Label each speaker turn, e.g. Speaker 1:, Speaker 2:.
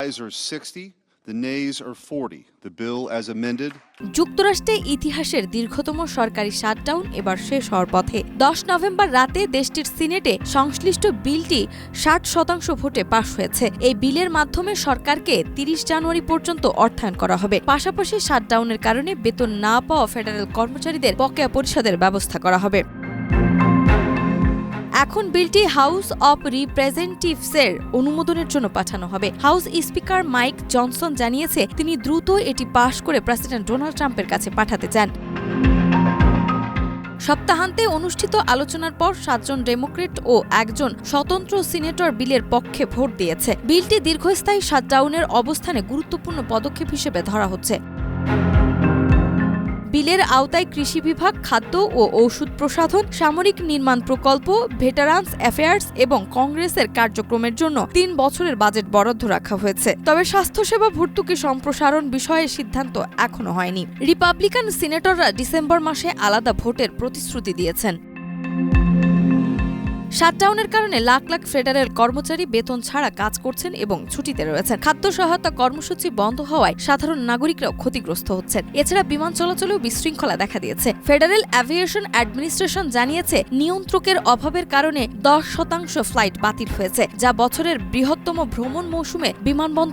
Speaker 1: ayes are 60, the nays are 40. The bill as amended.
Speaker 2: যুক্তরাষ্ট্রে ইতিহাসের দীর্ঘতম সরকারি শাটডাউন এবার শেষ হওয়ার পথে। 10 নভেম্বর রাতে দেশটির সিনেটে সংশ্লিষ্ট বিলটি 60% ভোটে পাশ হয়েছে। এই বিলের মাধ্যমে সরকারকে 30 জানুয়ারি পর্যন্ত অর্থায়ন করা হবে। পাশাপাশি শাটডাউনের কারণে বেতন না পাওয়া ফেডারেল কর্মচারীদের বকেয়া পরিশোধের ব্যবস্থা করা হবে। এখন বিলটি হাউস অব রিপ্রেজেন্টেটিভসের অনুমোদনের জন্য পাঠানো হবে। হাউস স্পিকার মাইক জনসন জানিয়েছে তিনি দ্রুত এটি পাশ করে প্রেসিডেন্ট ডোনাল্ড ট্রাম্পের কাছে পাঠাতে চান। সপ্তাহান্তে অনুষ্ঠিত আলোচনার পর 7 জন ডেমোক্রেট ও 1 জন স্বতন্ত্র সিনেটর বিলের পক্ষে ভোট দিয়েছে। বিলটি দীর্ঘস্থায়ী শাটডাউনের অবস্থানে গুরুত্বপূর্ণ পদক্ষেপ হিসেবে ধরা হচ্ছে। বিলের আওতায় কৃষি বিভাগ, খাদ্য ও ঔষধ প্রসাধন, সামরিক নির্মাণ প্রকল্প, ভেটারানস অ্যাফেয়ার্স এবং কংগ্রেসের কার্যক্রমের জন্য 3 বছরের বাজেট বরাদ্দ রাখা হয়েছে। তবে স্বাস্থ্যসেবা ভর্তুকি সম্প্রসারণ বিষয়ে সিদ্ধান্ত এখনো হয়নি। রিপাবলিকান সিনেটররা ডিসেম্বর মাসে আলাদা ভোটের প্রতিশ্রুতি দিয়েছেন। শাটডাউনের কারণে লাখ লাখ ফেডারেল কর্মচারী বেতন ছাড়া কাজ করছেন এবং ছুটিতে রয়েছেন। খাদ্য সহায়তা কর্মসূচি বন্ধ হওয়ায় সাধারণ নাগরিকরাও ক্ষতিগ্রস্ত হচ্ছেন। এছাড়া বিমান চলাচলেও বিশৃঙ্খলা দেখা দিয়েছে। ফেডারেল অ্যাভিয়েশন অ্যাডমিনিস্ট্রেশন জানিয়েছে নিয়ন্ত্রকের অভাবের কারণে 10% ফ্লাইট বাতিল হয়েছে, যা বছরের বৃহত্তম ভ্রমণ মৌসুমে বিমানবন্দর